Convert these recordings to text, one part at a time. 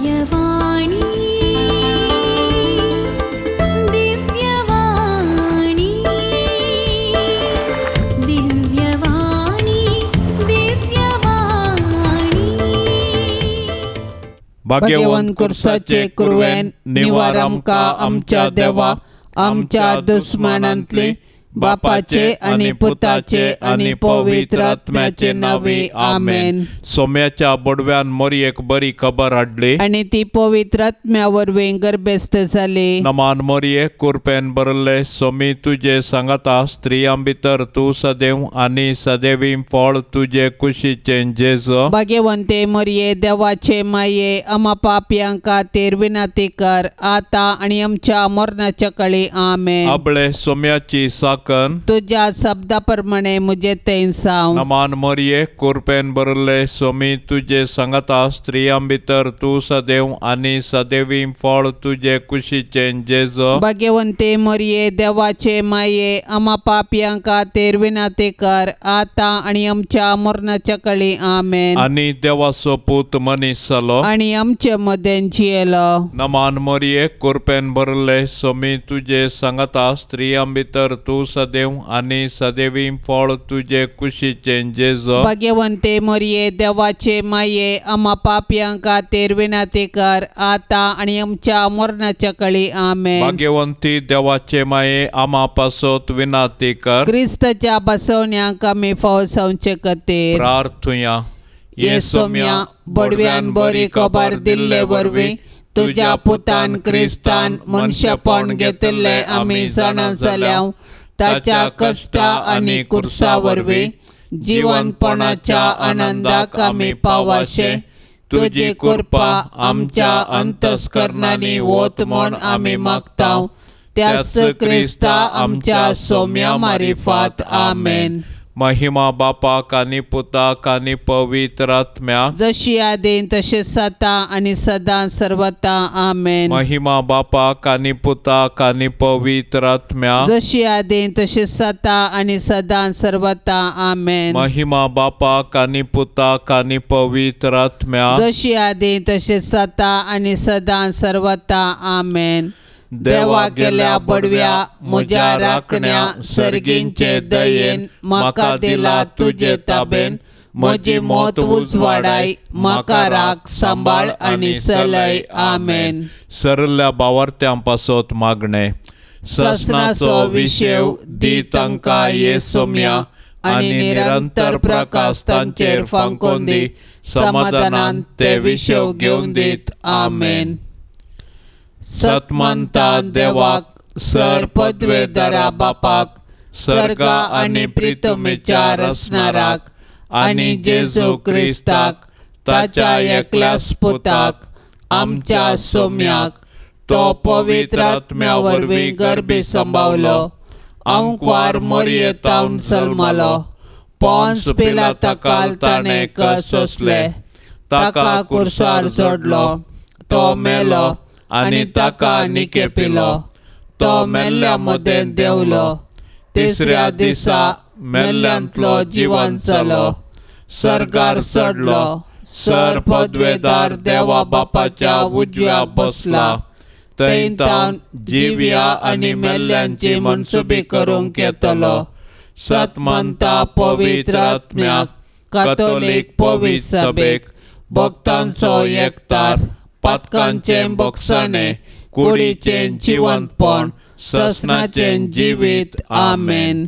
दिव्यवाणी दिव्यवाणी दिव्यवाणी दिव्यवाणी भाग्यवान कुर्साचे कुरवेन निवार आमकां आमच्या देवा आमच्या दुस्मनांतले बापाचे आणि पुताचे आणि पवित्र आत्म्याचे नावे आमेन. सोम्याच्या बडव्यान मोरयेक बरी खबर हाडली आणि ती पवित्र आत्म्या वरवीं गर्भस्थ जाली. नमान मोरये कुरपेन बरले सोमी तुझे सांगता स्त्रियां भितर तूं सदैव आणि सदैवी फळ तुझे कुशीचे जेजो. भाग्यवंते मरिये देवाचे माये आम्हा पापयांक खातीर विनंती कर आता आणि आमच्या मरणाच्या काळी आमेन. आबळे सोम्याची साकन तुझ्या शब्दाप्रमाणे मुझे तें साव. नमान मोरये कुरपेन बरले सोमी तुझे सांगता स्त्रियां भितर तूं सदैव आणि सदैवी फळ तुझे कुशीचे जेजो. भाग्यवंते मरिये देवाचे माये आम्हा पापयांक खातीर विनंती कर आता आणि आमच्या मरणाच्या काळी आमेन. आणि देवाचो पूत मनीस जालो आणि आमचे मदें जियेलो. नमान मोरये कुरपेन बरले सोमी तुझे सांगता स्त्रियां भितर तूं सदैव आणि सदैवी फळ तुझे कुशीचे जेजो. भाग्यवंते मरिये देवाचे माये आम्हा पापयांक खातीर विनंती कर आता आणि आमच्या मरणाच्या काळी आमेन. भाग्यवंती देवाचे माये आम्हा पासोत विनंती कर. क्रिस्ताच्या बसवण्यांक आमी फावसावचे खातीर प्रार्थुया. येसोम्या बडव्यान बरी खबर दिल्ले वरवीं तुझ्या पुतान क्रिस्तान मनशापण घेतिल्ले आमी जाणा जाल्याव ताच्या कश्टा आनी कुर्सा वरवीं जिवनपणाच्या आनंदाक आमी पावाशे तुजी कृपा आमच्या अंतस्करणांनी वोत म्हूण आमी मागताव. त्यास क्रिस्ता आमच्या सोम्या मारिफात आमेन. महिमा बापाक आनी पुताक आनी पवित्र आत्म्याक जशी आदीन तशें जाता आनी सदां सर्वता आमेन. महिमा बापाक आनी पुताक आनी पवित्र आत्म्याक जशी आदीन तशें जाता आनी सदां सर्वता आमेन. महिमा बापाक आनी पुताक आनी पवित्र आत्म्याक जशी आदीन तशें जाता आनी सदां सर्वता आमेन. देवा गेल्या बडव्या म्हज्या राखण्या सर्गींचे दयेन म्हाका दिला तुजे ताबेन. म्हजी मोत उजवाडाय म्हाका राख सांबाळ आनी चलय आमेन. सरल्या बावार्थ्यां पासोत मागणे. ससनाचो विशेव दी तांकां येसोम्या आनी निरंतर प्रकाश तांचेर फांकून दी. समाधानान ते विशेव घेवन दीत आमेन. सतमंता देवाक सर पदवेदारा बापाक सर्गा आनी प्रितमेच्या रचणाराक आनी जेजू क्रिस्ताक ताच्या एकल्याच पुताक आमच्या सोम्याक तो पवित्र आत्म्या वरवीं गर्भी संभावलो. अंकवार मोरयेतावन जल्मलो. पोंस पिलाताकाल ताणें कसले ताका कुर्सार सोडलो. तो मेलो आनी ताका निकेपिलो. तो मेल्ल्या मदें देवलो. तिसऱ्या दिसा मेल्ल्यांतलो जिवंत जालो. सर्गार चडलो. सर पदवेदार देवा बापाच्या उजव्या बसला. थंय तावन जिव्या आनी मेल्ल्यांची मनसुबी करूंक येतलो. सतमंता पवित्र आत्म्याक कॅथोलीक पवित्र सभेक भक्तांचो एकतार पातकांचें बक्षाणें कुडीचें जिवंतपण ससनाचें जिवीत आमेन.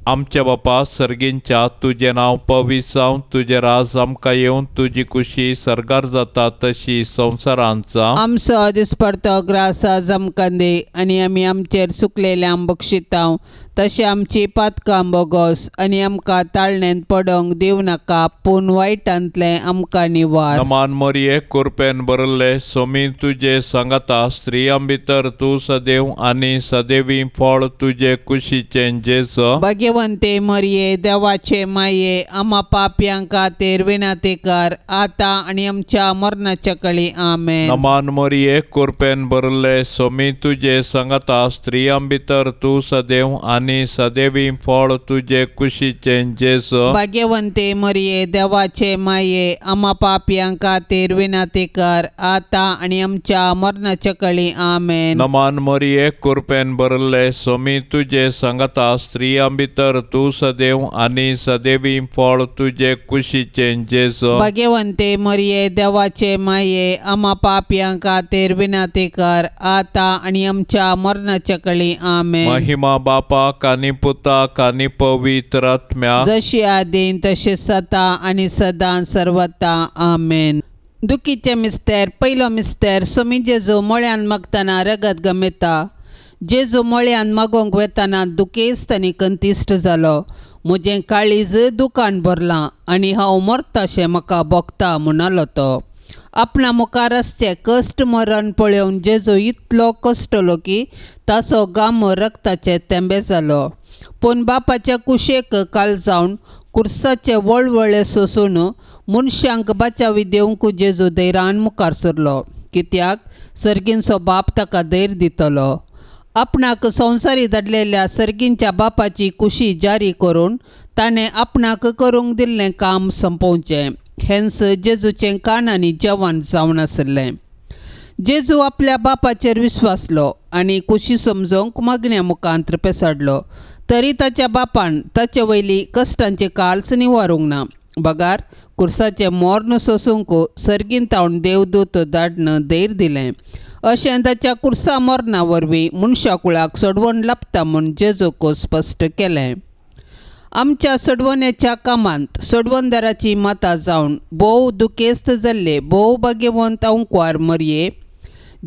आमच्या बापा सर्गींच्या तुजें नांव पवित्र जावं. तुजें राज आमकां येवन तुजी कुशी सर्गार जाता तशी संवसारांत जावं. आमचो दिसपडतो ग्रास आज आमकां दी आनी आमी आमचेर सुकलेल्यांक बक्षितांव. तशें आमची पातकां बोगोस आनी आमकां ताळणेंत पडोवंक दिवं नाका पूण वायटांतलें आमकां निवार. नमान मोरये कुरपेन बरले सोमी तुजे सांगता स्त्रियां भितर तूं सदैव आनी सदैवी फळ तुजे कुशीचे जेजो. भाग्यवंते मरिये देवाचे माये आम्हा पापयांक खातीर विनंती कर आता आनी आमच्या मरणाच्या काळी आमेन. नमान मोरये कुरपेन बरले सोमी तुजे सांगता स्त्रियां भितर तूं सदैव आनी सदैवी फळ तुझे कुशीचे जेजू भाग्यवंते मरिये देवाचे माये आम्हा पापियांक खातीर विनंती कर आता आणि आमच्या मरणाच्या कळी आमेन. नमान मरिये कृपेन भरले सोमी तुझे संगता स्त्रियां भितर तू सदैव आनी सदैवी फळ तुझे कुशीचे जेजू भाग्यवंते मरिये देवाचे माये आम्हा पापियांक खातीर विनंती कर आता आणि आमच्या मरणाच्या कळी आमेन. महिमा बापाक आनी पुताक आनी पवित्र आत्म्या जशी आदीन तशी सता आणि सदां सर्वता आमेन. दुखीचे मिस्तेर पयलो मिस्तेर सोमी जेजू मळ्यान मागतना रगत गमेता. जेजू मळ्यान मागोंक वेताना दुखेस्त आनी कंतिश्ट जालो. म्हजें काळीज दुकान भरलां आनी हांव मरताशें म्हाका भोगता म्हणलो तो. आपणा मुखार आसचे कश्ट मरण पळोवन जेजू इतलो कश्टलो की ताचो गाम रक्ताचे तेंबे जालो. पूण बापाच्या कुशेक काल जावन कुर्साचे वळवळे सोसून मनशांक बाचावी दिवंक जेजू धैर्यान मुखार सरलो. कित्याक सर्गींचो बाप ताका धैर्य दितलो. आपणाक संवसारी धाडलेल्या सर्गींच्या बापाची कुशी जारी करून ताणें आपणाक करूंक दिल्लें काम संपोवचें. हेंच जेजूचें कानांनी जेवण जावन आसलें. जेजू आपल्या बापाचेर विस्वासलो आनी कुशी समजोवंक मागण्या मुखांत पेसाडलो. तरी ताच्या बापान ताचे वयली कश्टांचे काल्स निवारूंक ना. बगार कुर्साचे मोर्न सोसूंक सर्गींतावन देवदूत धाडन धैर्य दिलें. अशें ताच्या कुर्सा मोर्ना वरवीं मनशा कुळाक सोडवण लाभता म्हूण जेजूक स्पश्ट केलें. आमच्या सोडवण्याच्या कामांत सोडवणदाराची माता जावन भोव दुखेस्त जाल्ले भोव भाग्यवंत अंकवार मरिये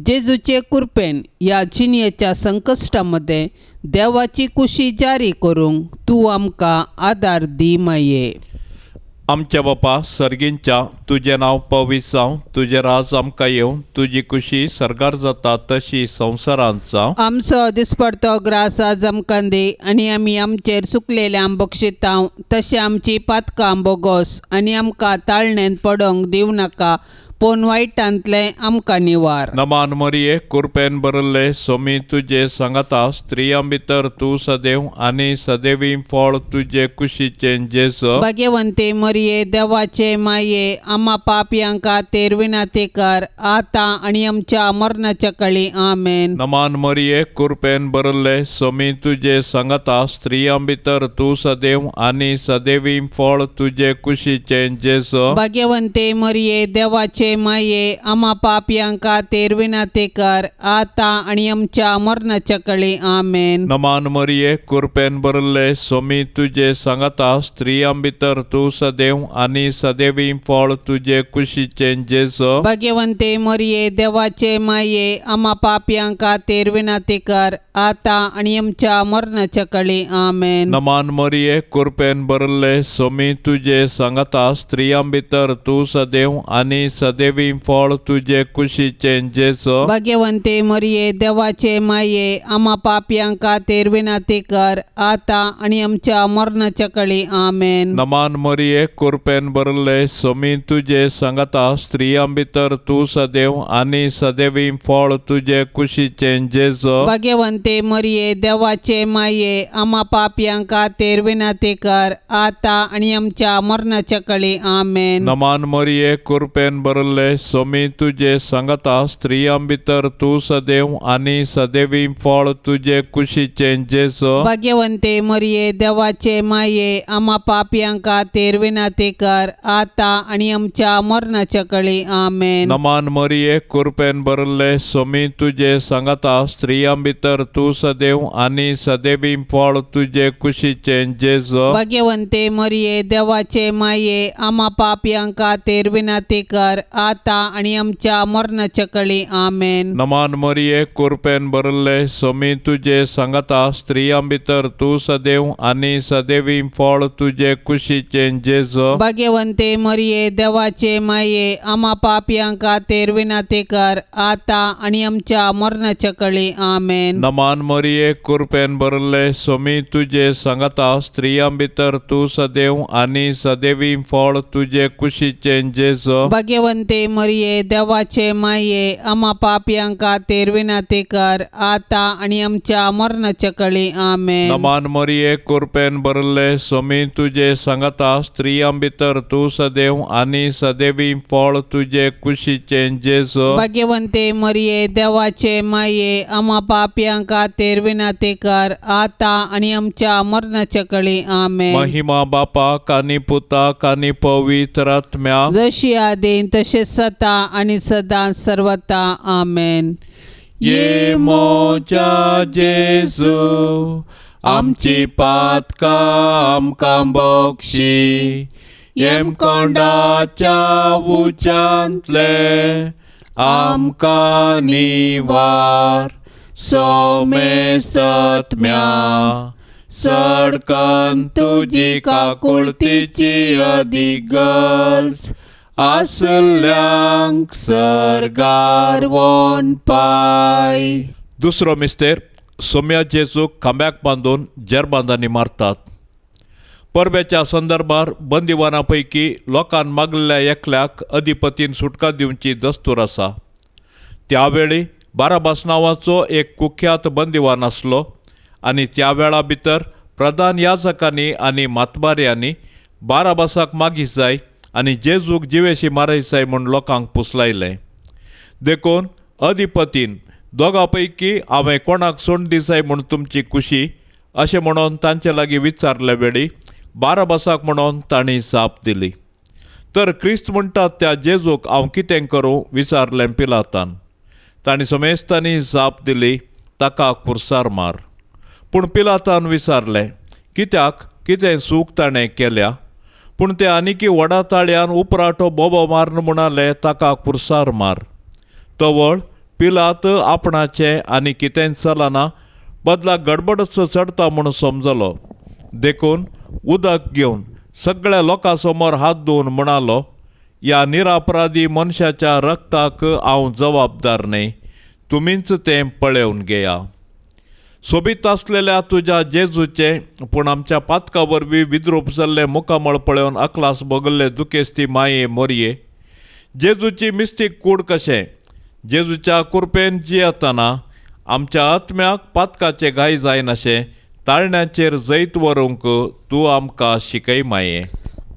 जेजूचे कृपेन ह्या जिणयेच्या संकश्टा मध्ये देवाची कुशी जारी करूंक तूं आमकां आदार दी माये. आमच्या बापा सर्गींच्या तुझें नांव पवित्र जावं तुझें राज आमकां येवं तुजी कुशी सर्गार जाता तशी संवसारांत जावं. आमचो दिसपडतो ग्रास आज आमकां दी आनी आमी आमचेर चुकलेल्यांक बक्षितांव तशें आमची पातकां बोगोस आनी आमकां ताळणेंत पडोंक दिवं नाका पूण वायटांतलें आमकां निवार. नमान मरिये कृपेन भरले सोमी तुझे संगता स्त्रियां भितर तूं सदैव आनी सदैवी फळ तुझे कुशीचे जेजू भाग्यवंते मरिये देवाचे माये आम्हा पापियांक खातीर विनंती कर आता आनी आमच्या मरणाच्या कळी आमेन. नमान मरिये कृपेन भरले सोमी तुझे संगता स्त्रियां भितर तूं सदैव आनी सदैवी फळ तुझे कुशीचे जेजू भाग्यवंते मरिये देवाचे माये आम्हा पापियांक खातीर विनंती कर आता आनी आमच्या मरणाच्या कळी आमेन. नमान मरिये कृपेन भरले सोमी तुझे संगता स्त्रियां भितर तूं सदैव आनी सदैवी फळ तुझे कुशीचे जेजू भाग्यवंते मरिये देवाचे माये आम्हा पापियांक खातीर विनंती कर आता आनी आमच्या मरणाच्या कळी आमेन. नमान मरिये कृपेन भरले सोमी तुझे संगता स्त्रियां भितर तूं सदैव आनी सदैवी फळ तुझे कुशीचे जेजू भाग्यवंते मरिये देवाचे माये आम्हा पापियांक खातीर विनंती कर आता आनी आमच्या मरणाच्या कळी आमेन. नमान मरिये कृपेन भरले सोमी तुझे संगता स्त्रियां भितर तूं सदैव आनी सदैवी फळ तुझे कुशीचे जेजू भाग्यवंते मरिये देवाचे माये आम्हा पापियांक खातीर विनंती कर आता आनी आमच्या मरणाच्या कळी आमेन. नमान मरिये कृपेन भरले सोमी तुझे संगता स्त्रियां भितर तूं सदैव आनी सदैवी फळ तुझे कुशीचे जेजू भाग्यवंते मरिये देवाचे माये आम्हा पापियांक खातीर विनंती कर आता आनी आमच्या मरणाच्या कळी आमेन. नमान मरिये कृपेन भरले सोमी तुझे संगता स्त्रियां भितर तूं सदैव आनी सदैवी फळ तुझे कुशीचे जेजू भाग्यवंते मरिये देवाचे माये आम्हा पापियांक खातीर विनंती कर आता आनी आमच्या मरणाच्या कळी आमेन. नमान मरिये कृपेन भरले सोमी तुझे संगता स्त्रियां भितर तूं सदैव आनी सदैवी फळ तुझे कुशीचे जेजू भाग्यवंते मरिये देवाचे माये आम्हा पापियांक खातीर विनंती कर आता आनी आमच्या मरणाच्या कळी आमेन. नमान मरिये कृपेन भरले सोमी तुझे संगता स्त्रियां भितर तूं सदैव आनी सदैवी फळ तुझे कुशीचे जेजू भाग्यवंते भाग्यवंते मरिये देवाचे माये आम्हा पापियांका तेर विनाती कर आता आणि आमच्या मरणाच्या कळी आमेन. नमान मरिये कृपेन भरले स्वामी तुझे सांगता स्त्रियां भितर तू सदैव आणि सदैवी फळ तुझे कुशीचे जेजू. भाग्यवंते मरिये देवाचे माये आम्हा पापियांका तेर विनाती कर आता आणि आमच्या मरणाच्या कळी आमेन. महिमा बापा कानी पुता कानी पवित्र आत्म्या जशी आदीन तसे सता आणि सदा सर्वता आमेन. ये मोच्या जेजू आमची पातका आमकां बक्षी येम कोंडाच्या उच्यांतले आमकां निवार सोमे सत्म्या सडकन तुजी काकुळतीची अधिगर्ज आसल्यांक सरगार वोन पाय. दुसरो मिस्तेर सोम्या जेजूक खांब्याक बांदून जेरबांदांनी मारतात. परबेच्या संदर्भार बंदिवानां लोकांन मागलेल्या एकल्याक अधिपतीन सुटका दिवची दस्तूर आसा. त्यावेळी बाराबास नांवाचो एक कुख्यात बंदिवान आसलो आनी त्या वेळा भितर प्रधान याजकांनी आनी मातबाऱ्यांनी बाराबासाक मागीस जाय आनी जेजूक जिवेशी मारयत जाय म्हूण लोकांक पुसलायलें. देखून अधिपतीन दोगां पैकी हांवें कोणाक सोडून दिसाय म्हूण तुमची खुशी अशें म्हणून तांचे लागीं विचारले वेळी बाराबासाक म्हणून तांणी जाप दिली. तर क्रिस्त म्हणटात त्या जेजूक हांव कितें करूं विचारलें पिलातान. तांणी समेस्तांनी जाप दिली ताका कुर्सार मार. पूण पिलातान विचारलें कित्याक कितें चूक ताणें केल्या. पूण ते आनिकी व्हडा ताळ्यान उपराटो बोबो मारन म्हणाले ताका कुर्सार मार. तवळ पिलात आपणाचें आनी कितें चलना बदला गडबडच चडटा म्हूण समजलो. देखून उदक घेवन सगळ्या लोकां समोर हात धुवन म्हणालो ह्या निरापराधी मनशाच्या रक्ताक हांव जबाबदार न्हय. तुमीच तें पळोवन घेया. सोबीत आसलेल्या तुज्या जेजूचे पूण आमच्या पातका वरवीं विद्रूप जाल्ले मुखामळ पळोवन अकलास भोगल्ले दुखेस्ती माये मोरये. जेजूची मिस्तीक कूड कशें जेजूच्या कृपेन जियेतना आमच्या आत्म्याक पातकाचे घाय जायनाशें ताळण्याचेर जैत व्हरूंक तूं आमकां शिकय माये.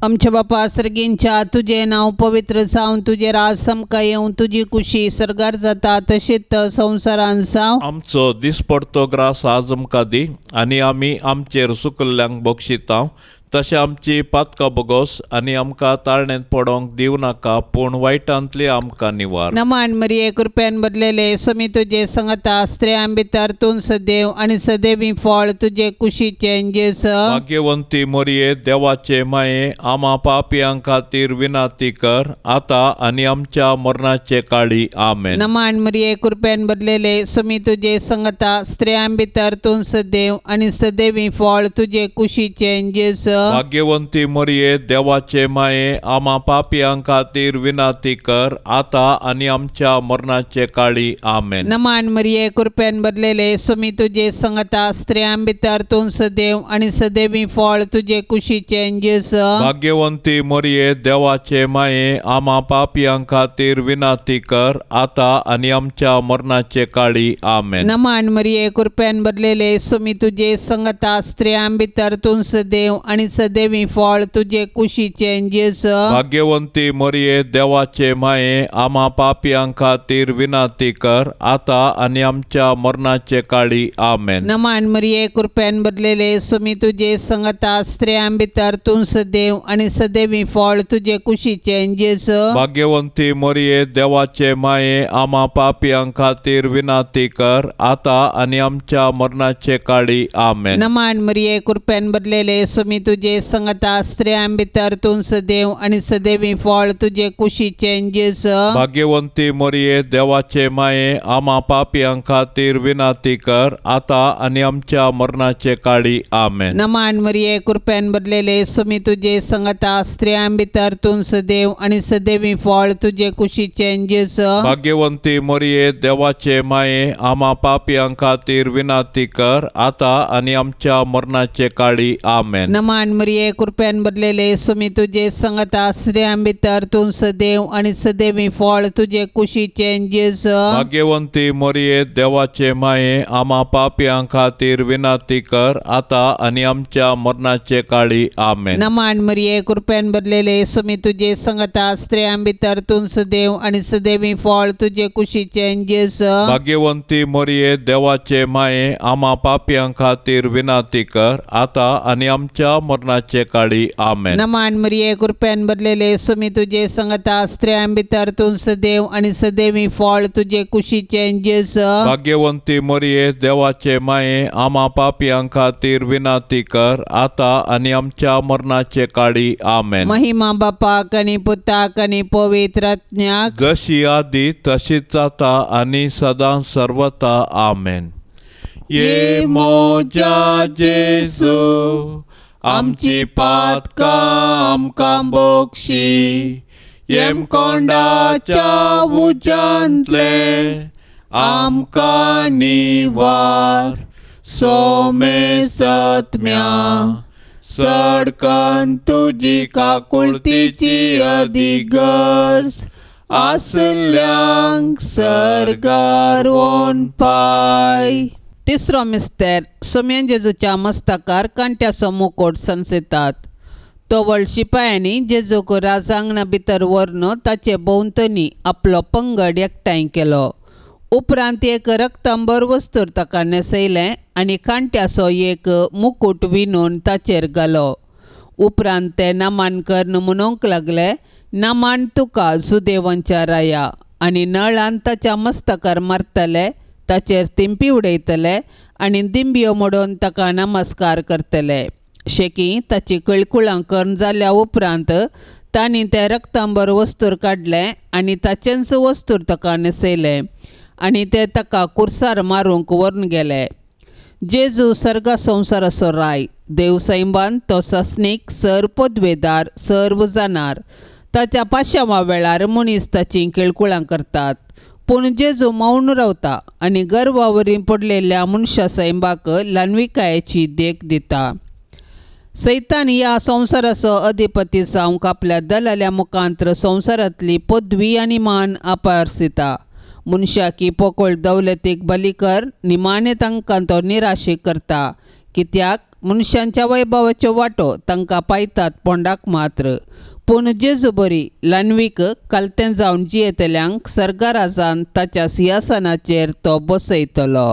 आमच्या बापा सर्गींच्या तुझे नाव पवित्र जावन तुझे राज समका येवन तुझी कुशी सरगार जाता तशीच संवसारान जावं. आमचो दिसपडतो ग्रास आज आमकां दी आनी आमी आमचेर सुकल्ल्यांक बक्षिता तशें आमची पातकां बोगोस आनी आमकां ताळणेंत पडोंक दिवं नाका पूण वायटांतली आमकां निवार. नमान मरिये कृपेन भरलेले स्वामी तुझे सांगता स्त्रियां भितर तूं सदैव आनी सदैवी फळ तुझे कुशीचे जेजू. भाग्यवंती मोरये देवाचे माये आम्हा पापियां खातीर विनाती कर आता आनी आमच्या मरणाचे काळी आमेन. नमान मरिये कृपेन भरलेले स्वामी तुझे सांगता स्त्रियां भितर तूं सदैव आनी सदैवी फळ तुझे कुशीचे जेजू. भाग्यवंती मोरये देवाचे माये आम्हा पापियां खातीर विनाती कर आता आनी आमच्या मरणाचे काळी आमेन. नमान मरिये कृपेन भरलेले स्वामी तुझे सांगता स्त्रियां भितर तूं सदैव आनी सदैवी फळ तुझे कुशीचे जेजू. भाग्यवंती मोरये देवाचे माये आम्हा पापियां खातीर विनाती कर आता आनी आमच्या मरणाचे काळी आमेन. नमान मरिये कृपेन भरलेले स्वामी तुझे सांगता स्त्रियां भितर तूं सदैव आनी सदैवी फळ तुझे कुशीचे जेजू. भाग्यवंती मोरये देवाचे माये आम्हा पापियां खातीर विनाती कर आता आनी आमच्या मरणाचे काळी आमेन. नमान मरिये कृपेन भरलेले स्वामी तुझे सांगता स्त्रियां भितर तूं सदैव आनी सदैवी फळ तुझे कुशीचे जेजू. भाग्यवंती मोरये देवाचे माये आम्हा पापियां खातीर विनाती कर आता आनी आमच्या मरणाचे काळी आमेन. नमान मरिये कृपेन भरलेले स्वामी तुझे सांगता स्त्रियां भितर तूं सदैव आनी सदैवी फळ तुझे कुशीचे जेजू. भाग्यवंती मोरये देवाचे माये आम्हा पापियां खातीर विनाती कर आता आनी आमच्या मरणाचे काळी आमेन. नमान मरिये कृपेन भरलेले स्वामी तुझे सांगता स्त्रियां भितर तूं सदैव आनी सदैवी फळ तुझे कुशीचे जेजू. भाग्यवंती मोरये देवाचे माये आम्हा पापियां खातीर विनाती कर आता आनी आमच्या मरणाचे काळी आमेन. नमान नमान मरिये कृपेन भरलेले सुमी तुझे संगता स्त्रियां भितर तूं सदैव आणि सदैवी फळ तुझे कुशीचे जेजू. भाग्यवंती मरिये देवाचे माये आम्हा पापियां खातीर विनंती कर आता आणि आमच्या मरणाचे काळी आमेन. नमान मरिये कृपेन भरलेले सुमी तुझे संगता स्त्रियां भितर तूं सदैव आणि सदैवी फळ तुझे कुशीचे जेजू. भाग्यवंती मरिये देवाचे माये आम्हा पापियां खातीर विनंती कर आता आणि आमच्या मरणाचे काळी आमेन. नमान मरिये कृपेन भरलेले सुमी तुझे संगता स्त्रियां भितर तूं सदैव आणि सदैवी फळ तुझे कुशीचे जेजू. भाग्यवंती मरिये देवाचे माये आम्हा पापियां खातीर विनंती कर आता आणि आमच्या मरणाचे काळी आमेन. महिमा बापाक आणि पुताक आणि पवित्र आत्म्याक जशी आधी तशीच आता आणि सदां सर्वता आमेन. ये मोजा जेसू आमची पातका आमकां बोगशी येम कोंडाच्या उजांतले आमकां निवार सोमे सत्म्या सडकन तुजी काकुळतीची अधिगर्स आसल्यांक सरगार वोन पाय. तिसरो मिस्तेर सोम्यान जेजूच्या मस्तकार कांट्याचो मुकोट संसेतात. तो व्हड शिपायांनी जेजूक राजांगणा भितर व्हरून ताचे भोंवतणी आपलो पंगड एकठांय केलो. उपरांत एक रक्तांबर वस्तूर ताका नेसयलें आनी कांट्याचो एक मुकुट विणून ताचेर घालो. उपरांत ते नामांकर म्हणूंक लागले, नामान तुका सुदैवांच्या राया. आनी नळान ताच्या मस्तकार मारतले, ताचेर तिंपी उडयतले आनी दिंब्यो मोडून ताका नमस्कार करतले. शेकी ताची कळकुळां करून जाल्या उपरांत तांणी ते रक्तांबर वस्तूर काडलें आनी ताचेंच वस्तूर ताका नेसयलें आनी ते ताका कुर्सार मारूंक व्हरून गेले. जेजू सर्गा संवसाराचो राय, देव सैबान तो सस्नीक सर पदवेदार सर्व जाणार. ताच्या पाशावा वेळार मनीस ताची केळकुळां करतात. पूण जेजू मौन रावता आनी गर्वावरी पडलेल्या मनशा सैबाक ल्हानविकायेची देख दिता. सैतान ह्या संवसाराचो अधिपती जावंक आपल्या दलाल्या मुखांत्र संवसारांतली पदवी आनी मान आपारसिता. मनशाक ही पोकळ दौलतीक बली कर निमाणे तांकां तो निराशे करता. कित्याक मनशांच्या वैभवाच्यो वाटो तांकां पायतात पोंडाक मात्र. पूण जेजू बरी ल्हानवीक कालतें जावन जियेतल्यांक सर्गाराजान ताच्या सिंहासनाचेर तो बसयतलो.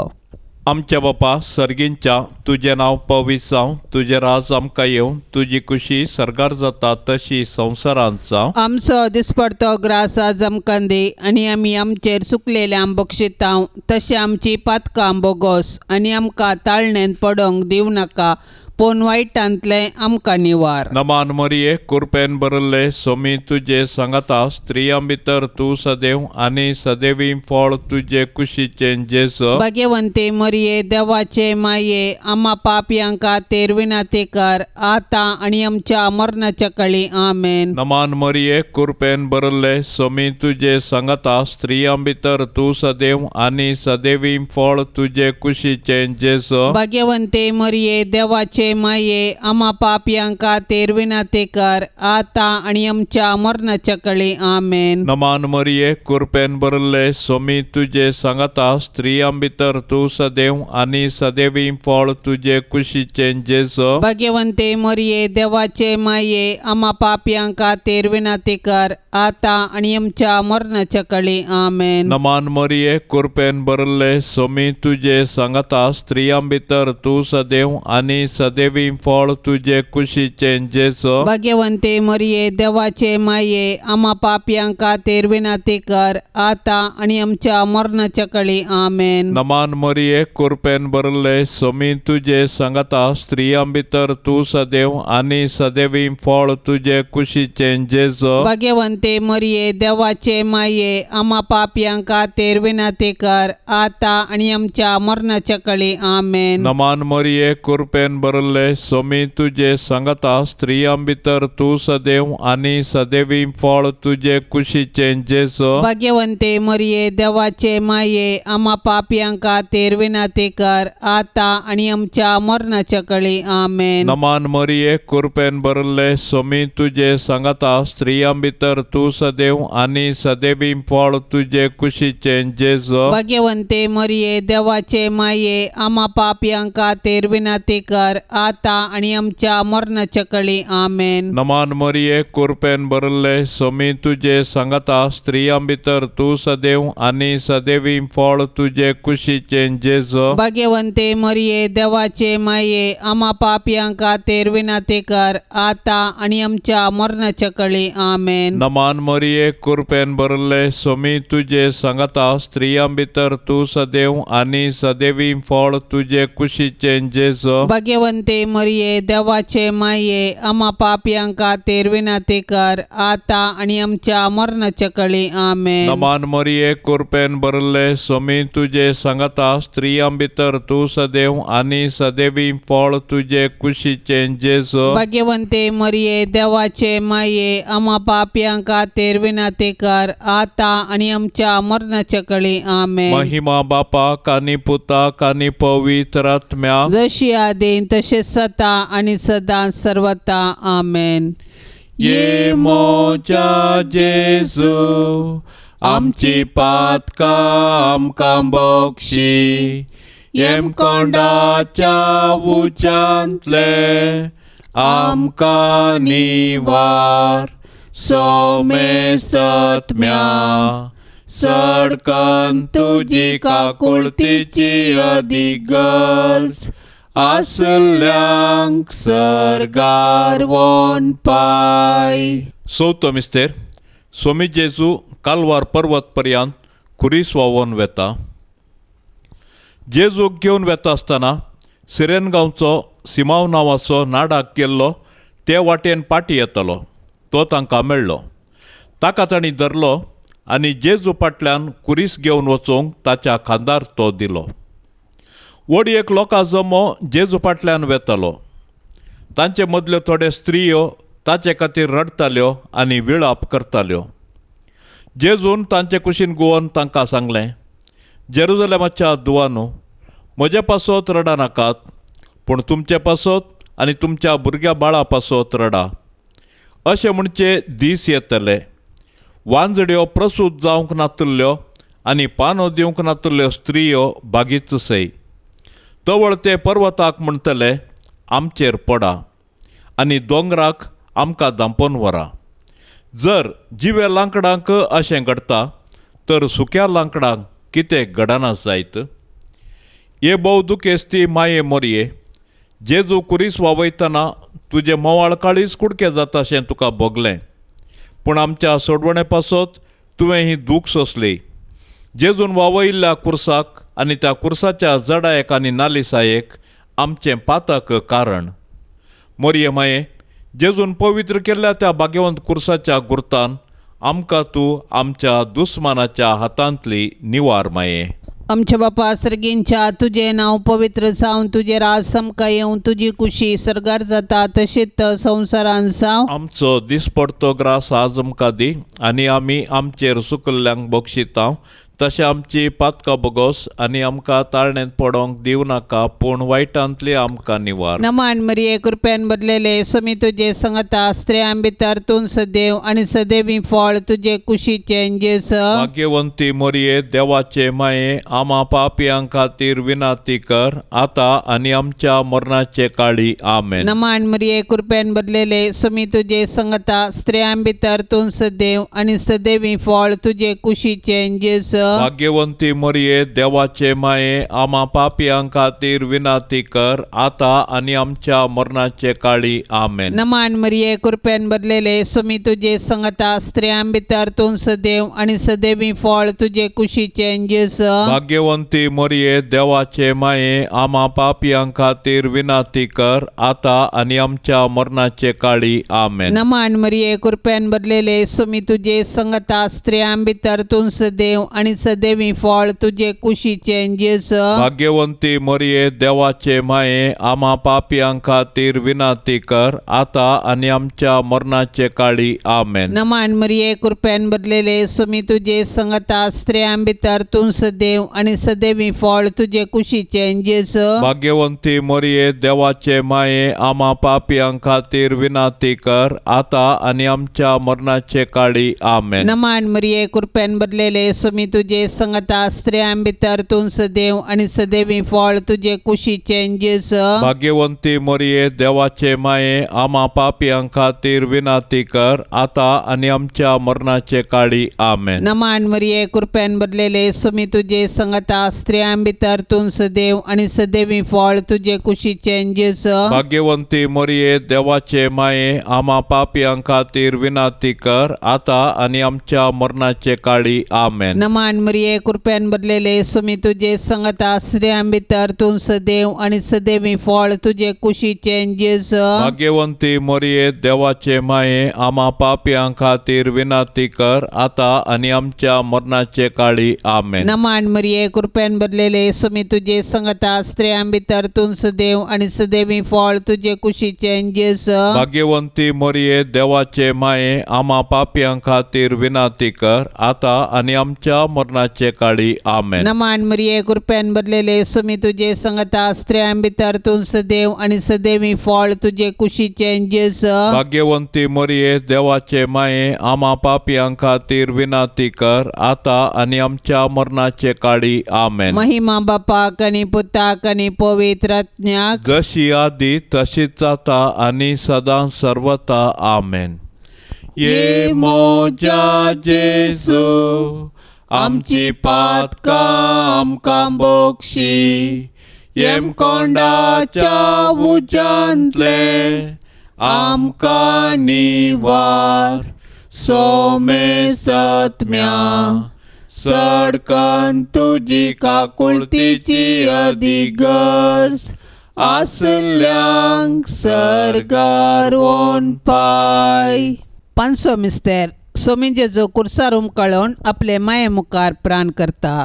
आमच्या बापा सर्गींच्या तुजें नांव पवित्र जावं, तुजें राज आमकां येवं, तुजी खुशी सर्गार जाता तशी संवसारांत जावं. आमचो दिसपडतो ग्रास आज आमकां दी आनी आमी आमचेर चुकलेल्यांक बक्षितांव. तशें आमची पातकां बोगोस आनी आमकां ताळणेंत पडोंक दिवं नाका, पूण वायटांतलें आमकां निवार. नमान मरिये कृपेन भरले सोमी तुजे सांगता स्त्रियां भितर तूं सदैव आनी सदैवी फळ तुजे कुशीचें जेजू. भाग्यवंते मरिये देवाचे माये आम्हा पापयां खातीर विनंती कर आता आनी आमच्या मरणाच्या काळी आमेन. नमान मरिये कृपेन भरले सोमी तुजे सांगता स्त्रियां भितर तूं सदैव आनी सदैवी फळ तुजे कुशीचें जेजू. भाग्यवंते मरिये देवाचे माये आम्हा पापयां खातीर विनंती कर आता आनी आमच्या मरणाच्या काळी आमेन. नमान मरिये कृपेन भरले सोमी तुजे सांगता स्त्रियां भितर तूं सदैव आनी सदैवी फळ तुजे कुशीचें जेजू. भाग्यवंते मरिये देवाचे माये आम्हा पापयां खातीर विनंती कर आता आनी आमच्या मरणाच्या काळी आमेन. नमान मरिये कृपेन भरले सोमी तुजे सांगता स्त्रियां भितर तूं सदैव आनी सदैवी फळ तुजे कुशीचें जेजू. भाग्यवंते मरिये देवाचे माये आम्हा पापयां खातीर विनंती कर आता आनी आमच्या मरणाच्या काळी आमेन. नमान मरिये कृपेन भरले सोमी तुजे सांगता स्त्रियां भितर तूं सदैव आनी सदैवी फळ तुजे कुशीचें जेजू. भाग्यवंते मरिये देवाचे माये आम्हा पापयां खातीर विनंती कर आता आनी आमच्या मरणाच्या काळी आमेन. नमान मरिये कृपेन भरले भरले सोमी तुझे सांगता स्त्रियां भितर तू सदैव आणि सदैवी फळ तुझे कुशीचे जेसो भाग्यवंते मरिये देवाचे माये आम्हा पापियांका तेर विनाती कर आता आणि आमच्या मरणाच्या कळी आमेन. नमान मरिये कृपेन भरले सोमी तुझे सांगता स्त्रियां भितर तू सदैव आणि सदैवी फळ तुझे कुशीचे जेसो भाग्यवंते मरिये देवाचे माये आम्हा पापियांका तेर विनाती कर आता आणि आमच्या मरणाच्या कळी आमेन. नमान मरिये कृपेन भरले सोमी तुझे सांगता स्त्रियां भितर तू सदैव आणि सदैवी फळ तुझे कुशीचे जेसो भाग्यवंते मरिये देवाचे माये आम्हा पापियांका तेर विनाती कर आता आणि आमच्या मरणाच्या कळी आमेन. नमान मरिये कृपेन भरले सोमी तुझे सांगता स्त्रियां भितर तू सदैव आणि सदैवी फळ तुझे कुशीचे जेसो भाग्यवंते मरिये देवाचे माये आम्हा पापियांका तेर विनाती कर आता आणि आमच्या मरणाच्या कळी आमेन. नमान मरिये कृपेन भरले सोमी तुझे सांगता स्त्रियां भितर तू सदैव आणि सदैवी फळ तुझे कुशीचे जेसो भाग्यवंते मरिये देवाचे माये आम्हा पापियांका तेर विनाती कर आता आणि आमच्या मरणाच्या कळी आमेन. महिमा बापा कानी पुता कानी पवित्र आत्म्या जशी आदीन तसेच सता आणि सदा सर्वता आमेन. ये मोच्या जेसू आमची पातका आमकां बक्षी येम कोंडाच्या उच्यांतले आमकां निवार सोमे सत्म्या सडकन तुजी काकुळतीची अदीक गरज आसल्यांक सरगार वोन पाय. चवथो मिस्तेर सोमी जेजू कालवार पर्वत पर्यंत खुरीस वावोन वेता. जेजूक घेवन वेता आसतना सिरेन गांवचो सिमाव नांवाचो नाडाक गेल्लो ते वाटेन पाटी येतालो. तो तांकां मेळ्ळो. ताका तांणी धरलो आनी जेजू फाटल्यान खुरीस घेवन वचूंक ताच्या खांदार तो दिलो. वडयेक लोकां जमो जेजू फाटल्यान वेतालो. तांचे मदल्यो थोडे स्त्रियो ताचे खातीर रडताल्यो आनी विळाप करताल्यो. जेजून तांचे कुशीन गोवन तांकां सांगलें, जेरुजलेमाच्या दुवानो म्हजे पासत रडा नाकात, पूण तुमचे पासत आनी तुमच्या भुरग्या बाळा पासत रडा. अशें म्हणचे दीस येतले, वांजड्यो प्रसूत जावंक नातल्यो आनी पानो दिवंक नातल्यो स्त्रियो बागीच सै. तवळ ते पर्वताक म्हणटले, आमचेर पडा, आनी दोंगराक आमकां धांपोवन व्हरा. जर जिवे लांकडांक अशें घडटा तर सुक्या लांकडांक कितें घडना जायत. ये भोव दुखेस्ती माये मोरये, जेजू कुरीस वावयतना तुजें मोवाळ काळीज कुडकें जाताशें तुका भोगलें, पूण आमच्या सोडवणे पासत तुवें ही दूख सोंसली. जेजून वावयल्ल्या कुर्साक आनी त्या कुर्साच्या जडायेक आनी नालिसायेक आमचें पातक कारण. मोरये माये, जेजून पवित्र केल्ल्या त्या भाग्यवंत कुर्साच्या गुर्तान आमकां तूं आमच्या दुस्मानाच्या हातांतली निवार माये. आमच्या बापा सर्गींच्या तुझे नाव पवित्र जावन तुझे राज समका येवन तुझी कुशी सरगार जाता तशीच संवसारान जावं. आमचो दिसपडतो ग्रास आज आमकां दी आनी आमी आमचेर सुकल्ल्यांक बक्षिता. तशें आमची पातकां बोगोस आनी आमकां ताळणेंत पडोंक दिवं नाका, पूण वायटांतली आमकां निवार. नमान मरिये कृपेन भरलेले सोमी तुझे सांगता स्त्रियां भितर तूं सदैव आनी सदैवी फळ तुझे कुशीचे जेस. भाग्यवंती मोरये देवाचे माये, आमा पापियां खातीर विनाती कर आता आनी आमच्या मरणाचे काळी आमेन. नमान मरिये कृपेन भरलेले सोमी तुझे सांगता स्त्रियां भितर तूं सदैव आनी सदैवी फळ तुझे कुशीचे जेस. भाग्यवंती मोरये देवाचे माये, आमा पापियां खातीर विनाती कर आता आनी आमच्या मरणाचे काळी आमेन. नमान मरिये कृपेन भरलेले सोमी तुझे सांगता स्त्रियां भितर तूं सदैव आनी सदैवी फळ तुझे कुशीचे जेस. भाग्यवंती मोरये देवाचे माये, आमा पापियां खातीर विनाती कर आता आनी आमच्या मरणाचे काळी आमेन. नमान मरिये कृपेन भरलेले सोमी तुझे सांगता स्त्रियां भितर तूं सदैव आनी आणि सदैवी फळ तुझे कुशीचे जेजू भाग्यवंती मरिये देवाचे माये आम्हा पापियां खातीर विनाती कर आता आणि आमच्या मरणाचे काळी आमेन. नमान मरिये कृपेन भरलेले सुमी तुझे संगता स्त्रियां भितर तू सदैव आणि सदैवी फळ तुझे कुशीचे जेजू भाग्यवंती मरिये देवाचे माये आम्हा पापियां खातीर विनाती कर आता आणि आमच्या मरणाचे काळी आमेन. नमान मरिये कृपेन भरलेले सुमी तुझे संगता स्त्रियां भितर तू सदैव आणि सदैवी फळ तुझे कुशीचे जेजू भाग्यवंती मरिये देवाचे माये आम्हा पापियां खातीर विनाती कर आता आणि आमच्या मरणाचे काळी आमेन. नमान मरिये कृपेन भरलेले सुमी तुझे संगता स्त्रियां भितर तू सदैव आणि सदैवी फळ तुझे कुशीचे जेजू भाग्यवंती मरिये देवाचे माये आम्हा पापियां खातीर विनाती कर आता आणि आमच्या मरणाचे काळी आमेन. नमान मरिये कृपेन भरलेले सुमी तुझे संगता स्त्रियां भितर तू सदैव आणि सदैवी फळ तुझे कुशीचे जेजू भाग्यवंती मरिये देवाचे माये आम्हा पापियां खातीर विनाती कर आता आणि आमच्या मरणाचे काळी आमेन. नमान मरिये कृपेन भरलेले सुमी तुझे संगता स्त्रियां भितर तू सदैव आणि सदैवी फळ तुझे कुशीचे जेजू भाग्यवंती मरिये देवाचे माये आम्हा पापियां खातीर विनाती कर आता आणि आमच्या मरणाचे काळी आमेन. नमान मरिये कृपेन भरलेले सुमी तुझे संगता स्त्रियां भितर तू सदैव आणि सदैवी फळ तुझे कुशीचे जेजू भाग्यवंती मरिये देवाचे माये आम्हा पापियां खातीर विनाती कर आता आणि आमच्या मरणाचे काळी आमेन. महिमा बापाक आणि पुताक आणि पवित्र आत्म्याक जशी आदी तशीच आता आणि सदां सर्वता आमेन. ये मोजा जेसू आमची पातका आमकां बोगशी येम कोंडाच्या उजांतले आमकां निवार सोमे सत्म्या सडकन तुजी काकुळतीची अधिगर्स आसल्यांक सरगार वोन पाय. पांचवो मिस्तेर सोमी जेजू कुर्सार उमकळून आपले माये मुखार प्राण करता.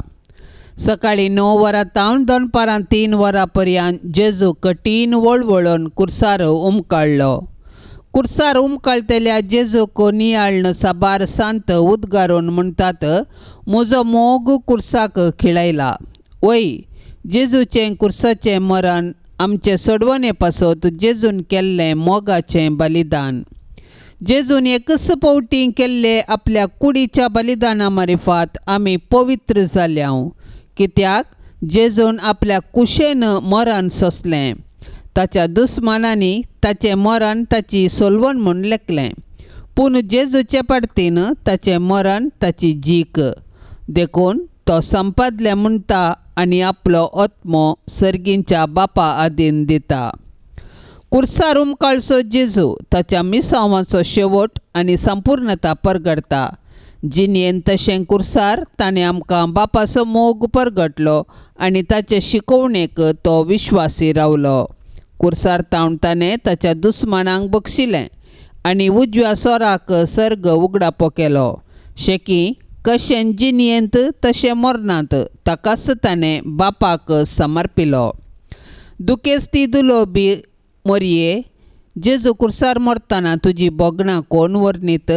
सकाळी 9 वरां तावन दनपारां 3 वरां पर्यंत जेजू कठीण वळवळून कुर्सार उमकळ्ळो. कुर्सार उमकळतेल्या जेजूक नियाळन साबार सांत उद्गारून म्हणटात, म्हजो मोग कुर्साक खिळयला. वय जेजूचें कुर्साचें मरण आमचे सोडवणे पासत जेजून केल्लें मोगाचें बलिदान. जेजून एकच पावटी केल्ले आपल्या कुडीच्या बलिदाना मार्फत आमी पवित्र जाल्या. कित्याक जेजून आपल्या कुशेन मरण सोंसलें. ताच्या दुस्मानांनी ताचें मरण ताची सोलवण म्हूण लेखलें. पूण जेजूचे पाडतीन ताचें मरण ताची जीक. देखून तो संपादले म्हणटा आनी आपलो आत्मो सर्गींच्या बापा आदीन दिता. कुर्सार उमकळसो जेजू ताच्या मिसांवाचो शेवट आनी संपूर्णता परगडता. जिणेन तशें कुर्सार ताणें आमकां बापाचो मोग परगटलो आनी ताचे शिकवणेक तो विश्वासी रावलो. कुर्सार ताणें ताच्या दुस्मानांक बक्षिलें आनी उजव्या सोराक सर्ग उगडापो केलो. शेकी कशें जिणेंत तशें मरणांत ताकाच ताणें बापाक समर्पिलो. दुखेस्ती दुलो बी मरिये जेजू कुर्सार मरतना तुजी बोगणां कोण वर्णीत.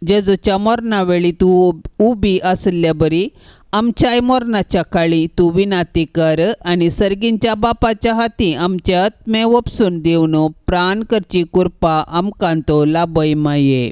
जेजूच्या मरणा वेळी तूं उबी आसल्या बरी आमच्याय मरणाच्या काळी तूं विनाती कर आनी सर्गींच्या बापाच्या हाती आमचे आत्मे वपसून दिवन प्राण करची कृपा आमकां तो लाभय माये.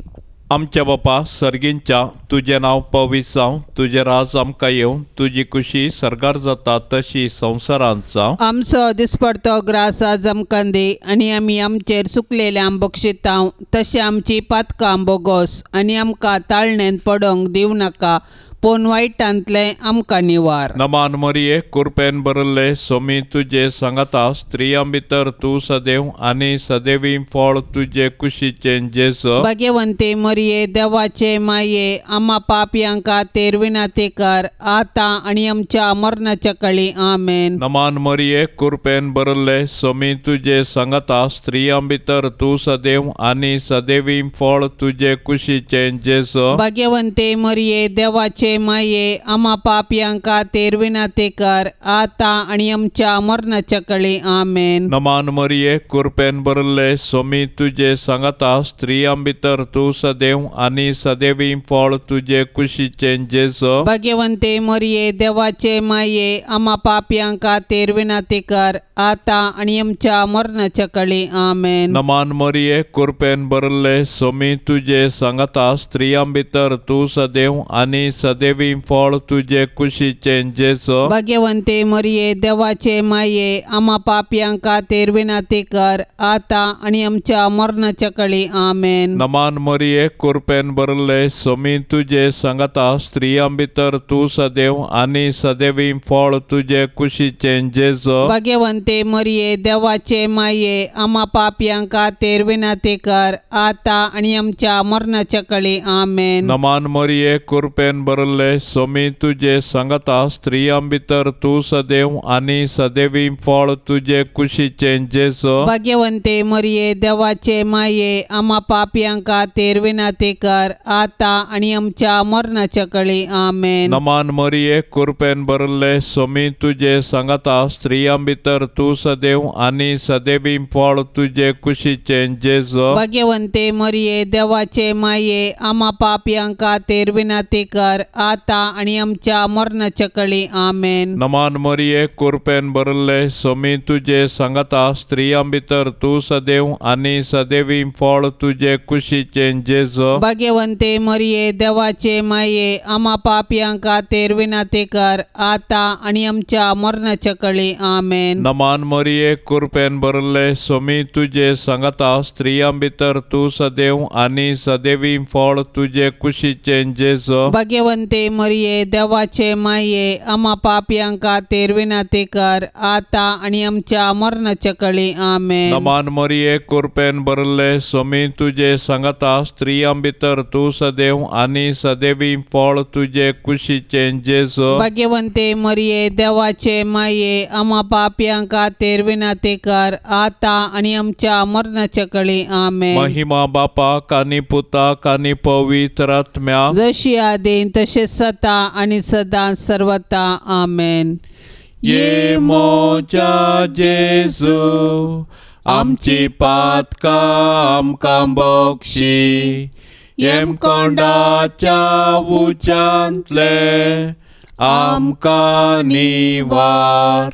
आमच्या बापा सर्गींच्या तुझें नांव पवित्र जावं, तुजें राज आमकां येवं, तुजी खुशी सरगार जाता तशी संवसारांत जावं. आमचो दिसपडतो ग्रास आज आमकां दी आनी आमी आमचेर चुकलेल्यांक बक्षितांव. तशें आमची पातकां बोगोस आनी आमकां ताळणेंत पडोंक दिवं नाका, पूण वायटांतलें आमकां निवार. नमान मरिये कृपेन भरले सोमी तुजे सांगता स्त्रियां भितर तूं सदैव आनी सदैवी फळ तुजे कुशीचें जेजू. भाग्यवंती मरिये देवाचे माये आम्हा पापयांक खातीर विनाती कर आता आनी आमच्या मरणाच्या काळी आमेन. नमान मरिये कृपेन भरले सोमी तुजे सांगता स्त्रियां भितर तूं सदैव आनी सदैवी फळ तुजे कुशीचें जेजू. भाग्यवंती मरिये देवाचे देवाचे माये आम्हा पापियांका तेर विनाते कर आता आणि आमच्या मरणाच्या कळी आमेन. नमान मरिये कृपेन भरले स्वामी तुझे सांगता स्त्रियां भितर तू सदैव आणि सदैवी फळ तुझे कुशीचे जेसो. भाग्यवंते मरिये देवाचे माये आम्हा पापियांका तेर विनाते कर आता आणि आमच्या मरणाच्या कळी आमेन. नमान मरिये कृपेन भरले स्वामी तुझे सांगता स्त्रियां भितर तू सदैव आणि सदैवी फळ तुझे कुशीचे जेसो. भाग्यवंते मरिये देवाचे माये आम्हा पापियांका तेर विनाते कर आता आणि आमच्या मरणाच्या कळी आमेन. नमान मरिये कृपेन भरले स्वामी तुझे सांगता स्त्रियां भितर तू सदैव आणि सदैवी फळ तुझे कुशीचे जेसो. भाग्यवंते मरिये देवाचे माये आम्हा पापियांका तेर विनाते कर आता आणि आमच्या मरणाच्या कळी आमेन. नमान मरिये कृपेन भरले स्वामी तुझे सांगता स्त्रियां भितर तू सदैव आणि सदैवी फळ तुझे कुशीचे जेसो. भाग्यवंते मरिये देवाचे माये आम्हा पापियांका तेर विनाते कर आता आणि आमच्या मरणाच्या कळी आमेन. नमान मरिये कृपेन भरले स्वामी तुझे सांगता स्त्रियां भितर तू सदैव आणि सदैवी फळ तुझे कुशीचे जेसो. भाग्यवंते मरिये देवाचे माये आम्हा पापियांका तेर विनाते कर आता आणि आमच्या मरणाच्या कळी आमेन. नमान मरिये कृपेन भरले स्वामी तुझे सांगता स्त्रियां भितर तू सदैव आणि सदैवी फळ तुझे कुशीचे जेसो. भाग्यवंते मरिये देवाचे माये आम्हा पापियांका तेर विनाते कर आता आणि आमच्या मरणाच्या कळी आमेन. नमान मरिये कृपेन भरले स्वामी तुझे सांगता स्त्रियां भितर तू सदैव आणि सदैवी फळ तुझे कुशीचे जेसो. भाग्यवंते मरिये देवाचे माये आम्हा पापियांका तेर विनाते कर आता आणि आमच्या मरणाच्या कळी आमेन. नमान मरिये कृपेन भरले स्वामी तुझे सांगता स्त्रियां भितर तू सदैव आणि सदैवी फळ तुझे कुशीचे जेसो. भाग्यवंते मरिये देवाचे माये आम्हा पापियांका तेर विनाते कर आता आणि आमच्या मरणाच्या कळी आमेन. महिमा बापा कानी पुता कानी पवित्र आत्म्या जशी आदीन तसे सता आणि सदा सर्वता आमेन. ये मोच्या जेसू आमची पातका आमकां बक्षी येम कोंडाच्या उच्यांतले आमकां निवार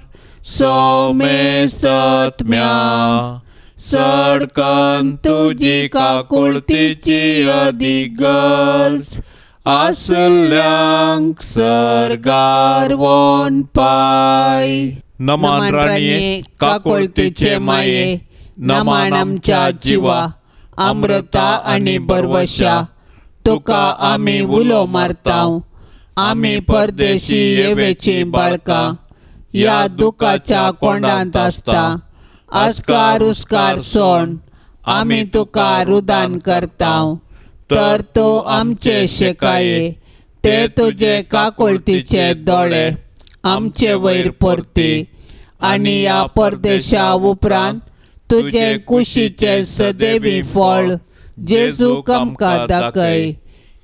सोमे सत्म्या सडकन तुजी काकुळतीची अदीक गरज आसल्यांक सरगार वोन पाय. नमान राणीये काकुळतीचे माये नमान आमच्या जिवा अमृता आणि बरवशा तुका आमी उलो मारताव. आमी परदेशी येवेची बाळकां या दुखाच्या कोंडांत आसता. आस्कार उस्कार सोण आमी तुका रुदान करताव. तर तूं आमचे शेकाये ते तुजे काकुळतीचे दोळे आमचे वयर परती आणि या परदेशा उपरांत तुजे कुशीचे सदैवी फळ जेजूक आमकां दाखय.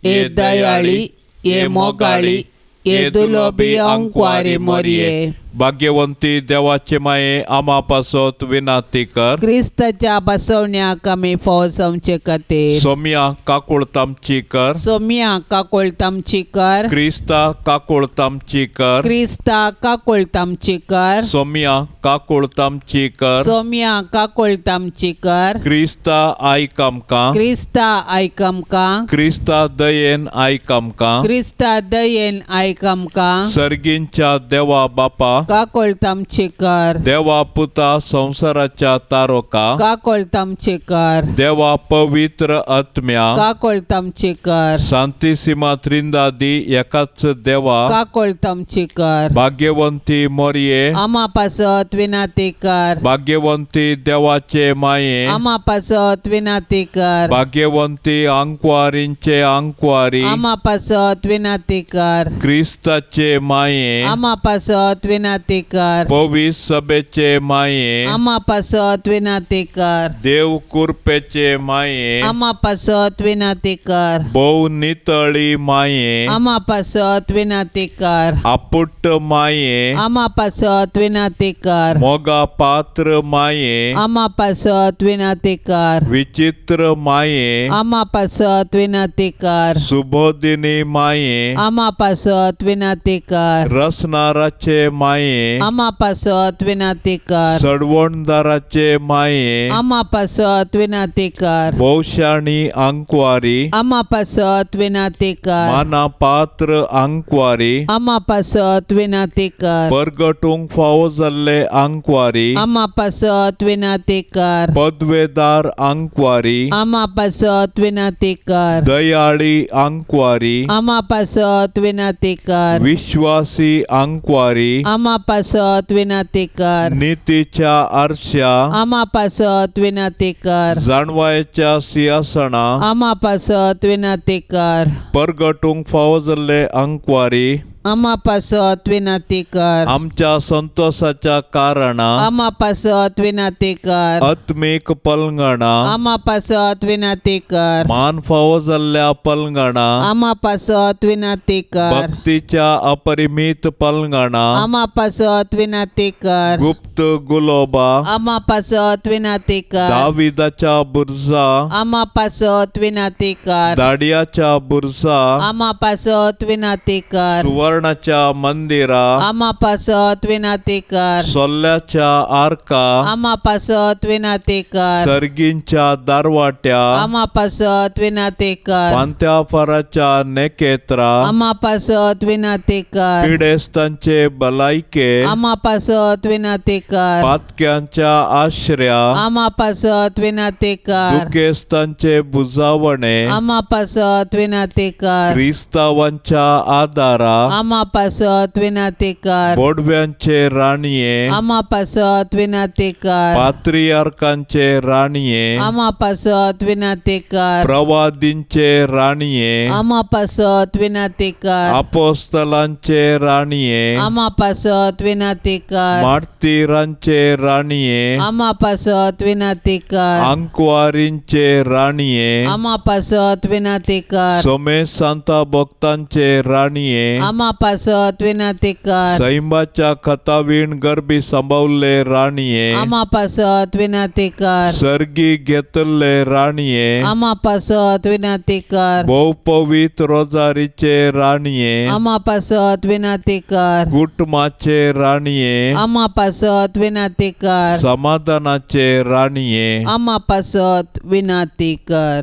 ए दयाळी ए मोगाळी ए दुलोबी अंकवारी मोरये. भाग्यवंती देवाचे माये आम्हा पासत विनाती कर. क्रिस्ताच्या बसवण्याक आमी फौज आमचे खातीर सोम्या काकुळतामची कर. सोम्या काकुळतामची कर. क्रिस्ता काकुळतामची कर. क्रिस्ता काकुळतामची कर. सोम्या काकुळतामची कर. सोम्या काकुळतामची कर. क्रिस्ता आयक आमकां. क्रिस्ता आयक आमकां. क्रिस्ता दयेन आयक आमकां. क्रिस्ता दयेन आयक आमकां. सर्गींच्या देवा बापा काकुळतामची कर. देवा पुता संसाराच्या तारोका काकुळतामची कर. देवा पवित्र आत्म्या काकुळतामची कर. शांतिसीमा त्रिंदादी एकाच देवा काकुळतामची कर. भाग्यवंती मोरये आम्हा पासत विनाती कर. भाग्यवंती देवाचे माये आम्हा पासत विनाती कर. भाग्यवंती अंकवारींचे अंकवारी आम्हा पासत विनाती कर. क्रिस्ताचे माये आम्हा पासत विनाती विनंती कर. पवित्र सभेचे माये, आम्हा पासत विनंती कर. देव कृपेचे माये, आम्हा पासत विनंती कर. बहु नितळी माये, आम्हा पासत विनंती कर. आपुट्ट माये, आम्हा पासत विनंती कर. मोगा पात्र माये, आम्हा पासत विनंती कर. विचित्र माये, आम्हा पासत विनंती कर. सुबोधिनी माये, आम्हा पासत विनंती कर. रसनाराचे माये, आम्हा पासत विनंती कर. सडवणदाराचे माये, आम्हा पासत विनंती कर. बहुशाणी अंकवारी, आम्हा पासत विनंती कर. माना पात्र अंकवारी, आम्हा पासत विनंती कर. परगटूंक फावो जाल्ले अंकवारी, आम्हा पासत विनंती कर. पदवेदार अंकवारी, आम्हा पासत विनंती कर. दयाळी अंकवारी, आम्हा पासत विनंती कर. विश्वासी अंकवारी, आम्हा पासत विनंती कर. नीतीच्या आरशा, आम्हा पासत विनंती कर. जाणवायच्या सिंहासना, आम्हा पासत विनंती कर. परगटूंक फावो जाल्ले अंकवारी, आम्हा पासत विनंती कर. आमच्या संतोषाच्या कारणा, आम्हा पासत विनंती कर. आत्मिक पलंगणा, आम्हा पासत विनंती कर. मान फावो जाल्ल्या पलंगणा, आम्हा पासत विनंती कर. भक्तीच्या अपरिमित पलंगणा, आम्हा पासत विनंती कर. गुप्त गुलोबा, आम्हा पासत विनंती कर. दाविदाच्या बुरजा, आम्हा पासत विनंती कर. दाडियाच्या बुरजा, आम्हा पासत विनंती कर. सुवर्णाच्या मंदिरा, आम्हा पासत विनंती कर. सोल्ल्याच्या आर्का, आम्हा पासत विनंती कर. सर्गींच्या दारवाट्या, आम्हा पासत विनंती कर. पांत्याफराच्या नेकेत्रा, आम्हा पासत विनंती कर. पिडेस्तांचे भलायके, आम्हा पासत विनंती कर. पातक्यांच्या आश्रया, आम्हा पासत विनंती कर. दुखेस्तांचे बुजावणे, आम्हा पासत विनंती कर. क्रिस्तावांच्या आदारा, आम्हा पासत विनंती कर. बोडव्यांचे राणीये, आम्हा पासत विनंती कर. पात्रियार्कांचे राणीये, आम्हा पासत विनंती कर. प्रवादींचे राणीये, आम्हा पासत विनंती कर. अपोस्तलांचे राणीये, आम्हा पासत विनंती कर. मार्तिरांचे राणीये, आम्हा पासत विनंती कर. अंकवारींचे राणीये, आम्हा पासत विनंती कर. सोमे सांता भक्तांचे राणीये, आम्हा पासत विनंती कर. सैंबाच्या खतावीण गरबी सांभाळले राणीये, आम्हा पासत विनंती कर. सर्गी घेतले राणीये, आम्हा पासत विनंती कर. बहुपवित्र रोजारीचे राणीये, आम्हा पासत विनंती कर. कुटुंबाचे राणीये, आम्हा पासत विनंती कर. समाधानाचे राणीये, आम्हा पासत विनंती कर.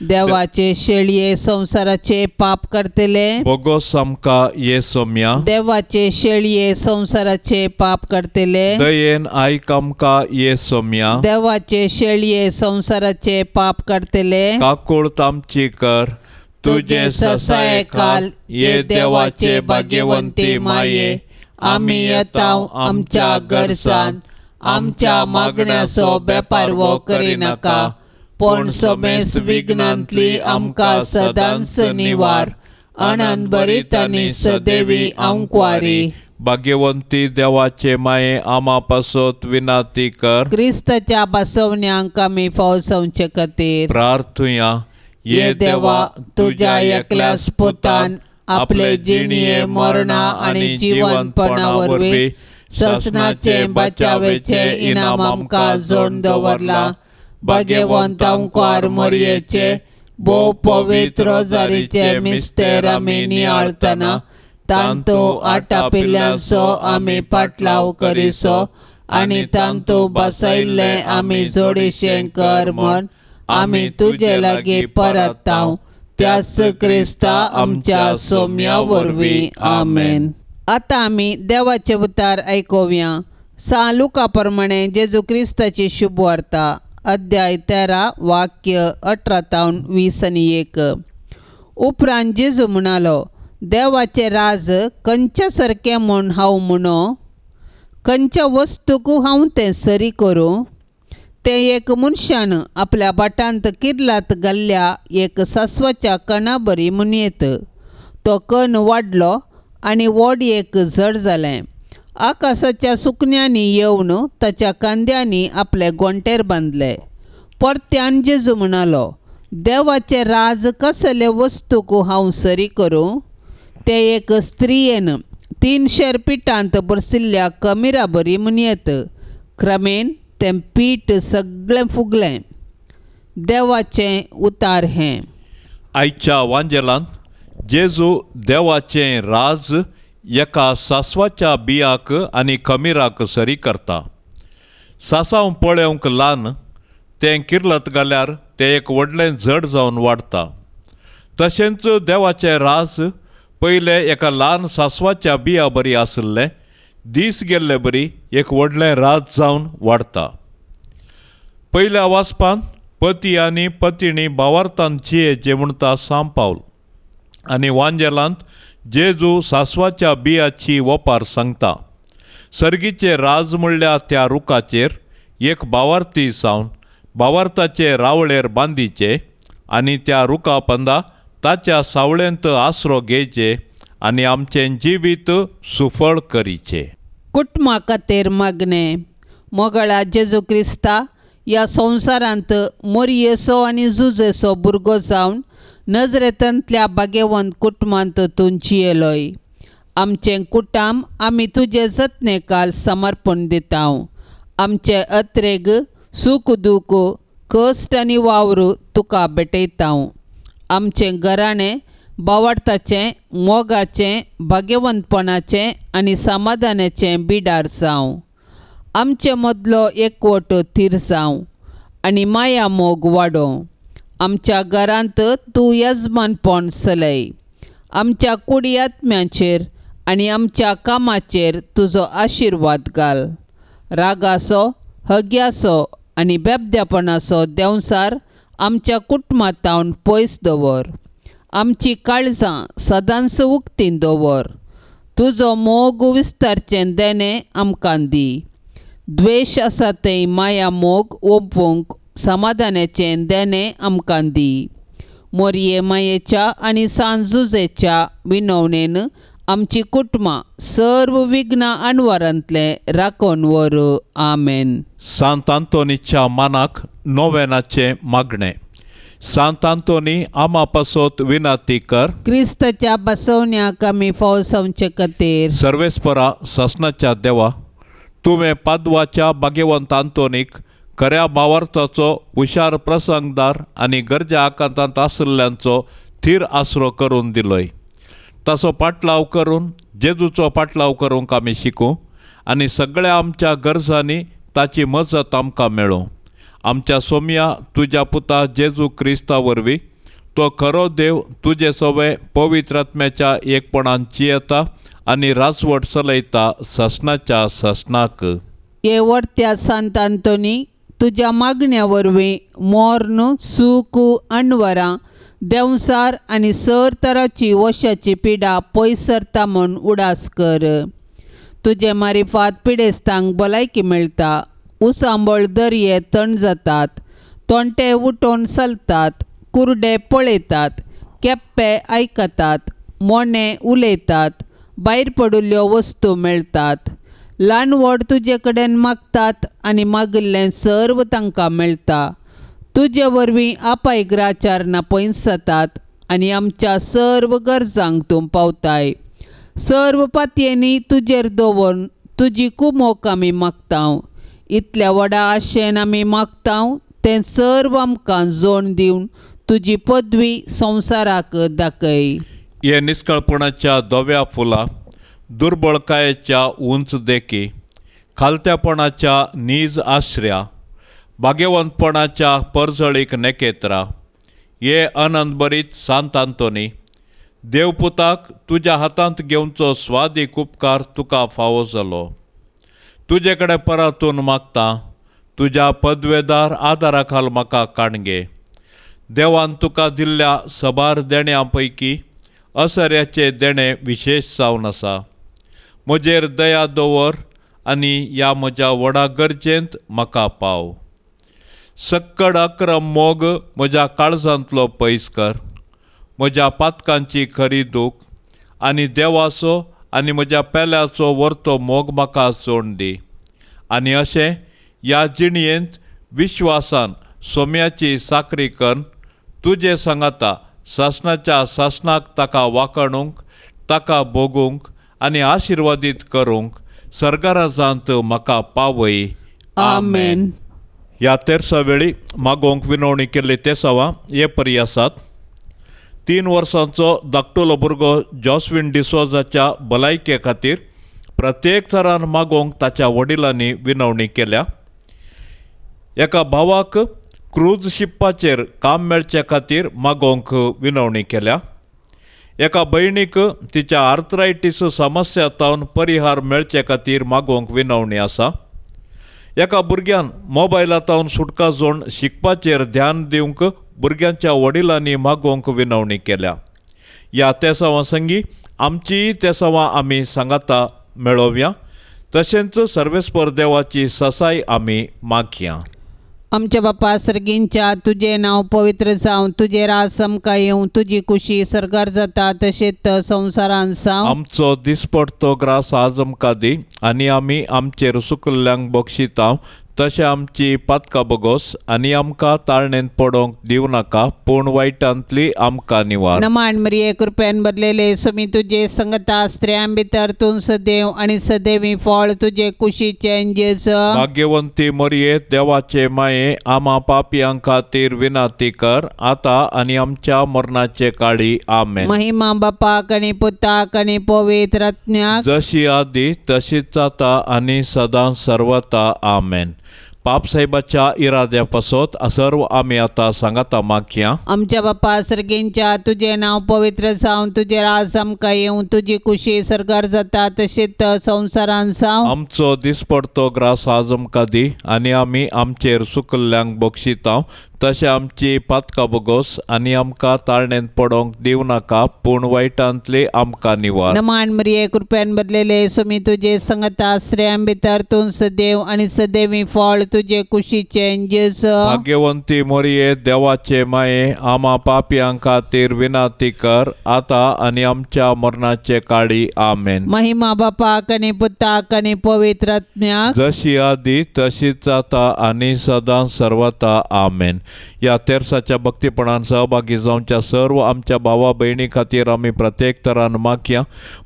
देवाचे शेळये संसाराचे पाप करतले. बोगोस आमका ये सोम्या, देवाचे शेळये संसाराचे पाप करतले. दयेन आयक आमका ये सोम्या, देवाचे शेळये संसाराचे पाप करतले. काकुळत आमची कर, तुझे ससाय काल ये देवाचे भाग्यवंती माये. आम्ही येताव आमच्या गरजान, आमच्या मागण्याचो बेपार वो करी नाका. पण समेस विघ्नांतली आमकां सदांच निवार. अनंत बरीत आनी सदेवी अंकवारी. भाग्यवंती देवाचे माये आमा पासत विनाती कर. क्रिस्ताच्या बसवण्यांक आमी फावसवचे खातीर प्रार्थुया. ये देवा तुझ्या एकल्याच पुतान आपले जिणये मरणा आणि जिवंतपणा वरवीं ससनाचे बचावेचे इनाम आमकां जोडून दवरला. भाग्यवंत अंकार मरयेचे भोव पवित्र रोजारीचे मिस्तेर आमी नियाळतना तांतू आटापिल्ल्यांचो आमी पाटलाव करिसो आनी तांतू बसयल्ले आमी जोडिशें कर म्हण आमी तुजे लागीं परताव. त्याच क्रिस्ता आमच्या सोम्या वरवीं. आमेन. आतां आमी देवाचे उतार आयकुया. लुका प्रमाणे जेजू क्रिस्ताची शुभ वार्ता अध्याय 13 वाक्य 18-20. उपरांत जेजू म्हणालो, देवाचे राज खंयच्या सारकें म्हूण हांव म्हणो? खंयच्या वस्तूक हांव तें सरी करूं? तें एक मनशान आपल्या बाटांत किर्लात घाल्ल्या एक सासवाच्या कणा बरी म्हणयेत. तो कण वाडलो आनी व्हड एक झड जालें आकाशाच्या सुकण्यांनी येवन ताच्या कांद्यांनी आपले गोंटेर बांदले. परत्यान जेजू म्हणालो, देवाचे राज कसले वस्तूक हांव सरी करूं? ते एक स्त्रियेन 300 पिठांत बरसिल्ल्या कमिरा बरी म्हणयत. क्रमेन तें पीठ सगळें फुगलें. देवाचें उतार हें. आयच्या वांजेलांत जेजू देवाचें राज एका सासवाच्या बियांक आनी खमीराक सरी करता. सासांव पळोवंक ल्हान तें किर्लत जाल्यार तें एक व्हडलें जड जावन वाडटा. तशेंच देवाचें राज पयलें एका ल्हान सासवाच्या बिया बरी आसलें, दीस गेल्ले बरी एक व्हडलें राज जावन वाडटा. पयल्या वाचपान पती आनी पत्नी भावार्थान जियेचें म्हणटा साम पावल. आनी वांजेलांत जेजू सासवाच्या बियाची वपार सांगता. सर्गीचे राज म्हणल्यार त्या रुखाचेर एक भावार्थी सावन भावार्थाचे रावळेर बांदीचे आनी त्या रुखा पंदा ताच्या सावळेंत आसरो घेवचे आनी आमचें जिवीत सुफळ करीचे. कुटुंबा खातीर मागणें. मोगळा जेजू क्रिस्ता ह्या संवसारांत मोरयेचो आनी झुजेचो भुरगो जावन नजरेंतल्या भाग्यवंत कुटुंबांत तूं जियेलोय. आमचें कुटाम आमी तुजे जतनेकाल समर्पण दितांव. आमचे अत्रेग सूख दूख कश्ट आनी वावर तुका भेटयतांव. आमचें घराणें भावार्थाचें, मोगाचें, भाग्यवंतपणाचें आनी समाधानाचें बिडार जावं. आमचे मदलो एकवट थीर जावं आनी माया मोग वाडोवं. आमच्या घरांत तूं येजमानपण चलय. आमच्या कुडियात्म्यांचेर आनी आमच्या कामाचेर तुजो आशिर्वाद घाल. रागाचो, हग्याचो आनी बेबद्यापणाचो देंवसार आमच्या कुटुंबांतावन पयस दवर. आमची काळजां सदांच उक्तीन दवर. तुजो मोग विस्तारचें देणें आमकां दी. द्वेश आसा तें माया मोग ओंपूंक समाधानाचें देणें आमकां दी. मोरये मायेच्या आनी सांजुजेच्या विनवणेन आमची कुटुंबां सर्व विघ्नां आनवारांतले राखून व्हर. आमेन. सांत आंतोनीच्या मानाक नोवेनाचें मागणें. सांत आंतोनी आमा पासत विनाती कर. क्रिस्ताच्या बसवण्याक आमी फावो जावचे खातीर सर्वेस्परा ससनाच्या देवा, तुवें पाद्वाच्या भाग्यवंत आंतोनीक खऱ्या भावार्थाचो हुशार प्रसंगदार आनी गरजा आकांतांत आशिल्ल्यांचो थीर आसरो करून दिलोय. ताचो पाटलाव करून जेजूचो पाटलाव करूंक आमी शिकूं आनी सगळ्या आमच्या गरजांनी ताची मजत आमकां मेळूं. आमच्या सोम्या तुज्या पुता जेजू क्रिस्ता वरवीं तो खरो देव तुजे सवे पवित्र आत्म्याच्या एकपणान जियेता आनी राजवट चलयता ससनाच्या ससनाक. हे वर्त्या सांत आंतोनी तुज्या मागण्या वरवीं मोर्न, सूख, अणवरां, देंवसार आनी सर तराची वशाची पिडा पयस सरता म्हूण उडास कर. तुजे मारिफात पिडेस्तांक भलायकी मेळटा. उसांबळ दर्ये थंड जातात. तोंटे उठोवन चलतात. कुर्डे पळयतात. केप्पे आयकतात. मोने उलयतात. भायर पडिल्ल्यो वस्तू मेळटात. ल्हान व्हड तुजे कडेन मागतात आनी मागिल्लें सर्व तांकां मेळटा. तुजे वरवीं आपायग्राचारणां पयस जातात आनी आमच्या सर्व गरजांक तूं पावताय. सर्व पातयेनी तुजेर दवरून तुजी कुमोक आमी मागतांव. इतल्या व्हडा आशेन आमी मागतांव तें सर्व आमकां जोड दिवन तुजी पदवी संवसाराक दाखय. हे निश्कळपणाच्या धव्या फुलां, दुर्बळकायेच्या उंच देखी, खालत्यापणाच्या नीज आश्र्या, भाग्यवंतपणाच्या परजळीक नेकेत्रा, हे आनंदभरीत सांत आंतोनी, देवपुताक तुज्या हातांत घेवचो स्वादीक उपकार तुका फावो जालो. तुजे कडेन परतून मागता. तुज्या पदवेदार आदारा खाल म्हाका काणगे. देवान तुका दिल्ल्या सबार देण्यां पैकी असर्याचे देणें विशेश जावन आसा. म्हजेर दया दवर आनी ह्या म्हज्या व्हडा गरजेंत म्हाका पाव. सक्कड अक्रम मोग म्हज्या काळजांतलो पयस कर. म्हज्या पातकांची खरी दूख आनी देवाचो आनी म्हज्या पेल्याचो व्हरतो मोग म्हाका जोड दी. आनी अशें ह्या जिणयेंत विश्वासान सोम्याची साकरी करून तुजे सांगाता सासणाच्या सासणाक ताका वाखणूंक, ताका भोगूंक आनी आशिर्वादीत करूंक सर्गाराजांत म्हाका पावय. आमेन. ह्या तेरसा वेळी मागोवंक विनवणी केल्ली ते सवां हे परी आसात. 3 वर्सांचो धाकटुलो भुरगो जॉस्विन डिसोजाच्या भलायके खातीर प्रत्येक तरान मागोवंक ताच्या वडिलांनी विनवणी केल्या. एका भावाक क्रूज शिप्पाचेर काम मेळचे खातीर मागोवंक विनवणी केल्या. एका भयणीक तिच्या आर्थरायटीस समस्यांतावन परिहार मेळचे खातीर मागोवंक विनवणी आसा. एका भुरग्यान मोबायलांतावन सुटका जोडून शिकपाचेर ध्यान दिवंक भुरग्यांच्या वडिलांनी मागोवंक विनवणी केल्या. ह्या तेसावां संगी आमचीय तेसावां आमी सांगाता मेळोवया. तशेंच सर्वेस्पर देवाची ससाय आमी मागया. आमच्या बापा सर्गींच्या तुझे नाव पवित्र जावं, तुझे राज समका येवं, तुझी कुशी सर्गार जाता तशेंच संवसारान जावं. आमचो दिसपडतो ग्रास आज आमकां दी आनी आमी आमचेर सुकल्ल्यांक बक्षितांव तशें आमची पातकां बगोस आनी आमकां ताळणेंत पडोवंक दिवं नाका, पूण वायटांतली आमकां निवार. नमान मरिये कृपेन भरलेले सुमी तुझे संगता स्त्रियां भितर तूं सदैव आनी सदैवी फळ तुझे कुशीचे जेजू. भाग्यवंती मरिये देवाचे माये आमा पापियां खातीर विनाती कर आतां आनी आमच्या मरणाचे काळी. आमेन. महिमा बापाक आनी पुताक आनी पवित्र आत्म्याक जशी आदी तशीच आता आनी सदां सर्वता. आमेन. पाप साहेबाच्या इराद्या पासत सर्व आमी आतां सांगाता मागया. आमच्या बापा सर्गींच्या तुझे नाव पवित्र जावं, तुझे राज आमकां येवं, तुझी कुशी सर्गार जाता तशेंच संवसारान जावं. आमचो दिसपडतो ग्रास आज आमकां दी आनी आमी आमचेर सुकल्ल्यांक बक्षितांव तशें आमची पातकां बगोस आनी आमकां ताळणेंत पडोवंक दिवं नाका, पूण वायटांतली आमकां निवार. नमान मरिये कृपेन भरलेले सुमी तुझे संगता स्त्रियां भितर तूं सदैव आनी सदैवी फळ तुझे कुशीचे जेजू. भाग्यवंती मरिये देवाचे माये आमा पापियां खातीर विनाती कर आतां आनी आमच्या मरणाचे काळी. आमेन. महिमा बापाक आनी पुताक आनी पवित्र आत्म्याक जशी आदी तशीच आता आनी सदां सर्वता. आमेन. ह्या तेरसाच्या भक्तीपणान सहभागी जावच्या सर्व आमच्या भावा भयणी खातीर आमी प्रत्येक तरान मागया.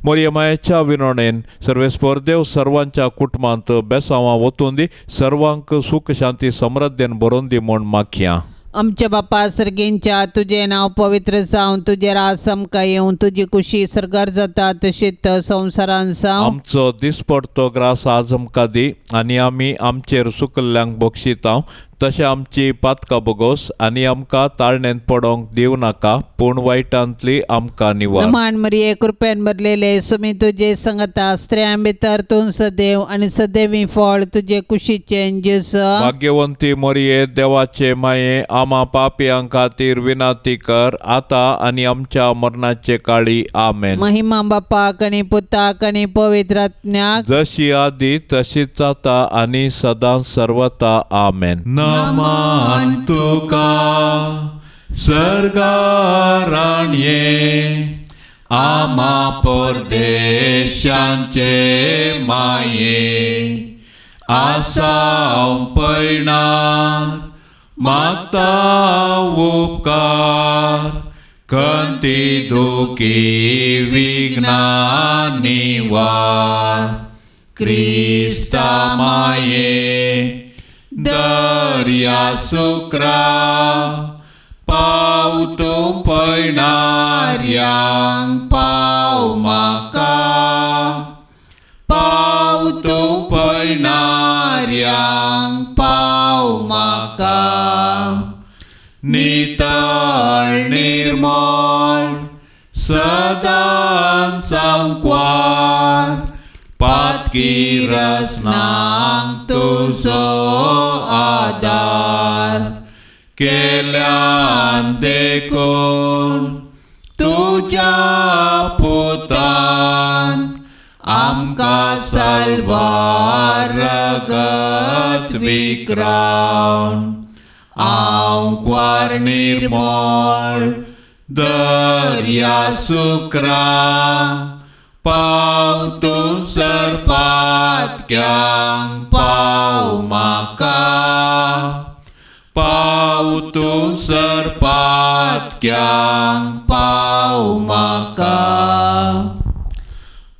मरिये मायेच्या विनवणेन सर्वेस्पर देव सर्वांच्या कुटुंबांत बेसांवां वचून दी, सर्वांक सुख शांती समृद्धीन भरून दी म्हूण मागया. आमच्या बापा सर्गींच्या तुझे नाव पवित्र जावं, तुझे राज आमकां येवं, तुझी कुशी सर्गार जाता तशेंच संवसारान जावं. आमचो दिसपडतो ग्रास आज आमकां दी आनी आमी आमचेर सुकल्ल्यांक बक्षितांव तशें आमची पातकां बगोस आनी आमकां ताळणेंत पडोवंक दिवं नाका, पूण वायटांतली आमकां निवार. नमान मरिये कृपेन भरलेले सुमी तुझे संगता स्त्रियां भितर तूं सदैव आनी सदैवी फळ तुझे कुशीचे जेजू. भाग्यवंती मरिये देवाचे माये आमा पापियां खातीर विनाती कर आतां आनी आमच्या मरणाचे काळी. आमेन. महिमा बापाक आनी पुताक आनी पवित्र आत्म्याक जशी आदी तशीच आता आनी सदां सर्वता. आमेन. नमान तुका सर्गारान ये आमा परदेशांचे माये आसांव पैणान मागता उपकार खंती दुखी विघ्नां निवार. क्रिस्ता माये दर्या सुक्रा पाव तूं पैणाऱ्यांक पाव म्हाका, पाव तूं पैणाऱ्यांक पाव म्हाका. नितळ निर्मळ सदां सांकवार पातकी रसनांक तुजो आदार. केल्यान देखून तुज्या पुतान आमकां साल्वार रगत विक्रावन. हांव क्वार निर्मळ दर्या सुक्रा पाव तू सर्पात्यांक पाव म्हाका पाव तू सर्पात्यांक पाव म्हाका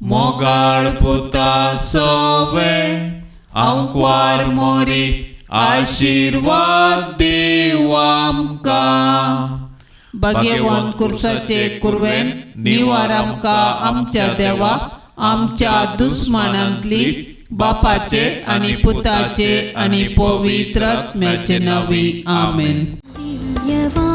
मोगाळ पुता सोवे आंकवार मोरी आशीर्वाद देव आमकां भाग्यवान कुर्साचे कुरवेन निवार आमकां आमच्या देवा आमच्या दुस्मनांतली बापाचे आणि पुताचे आणि पवित्र आत्म्याचे नावी आमेन. दिव्यवाणी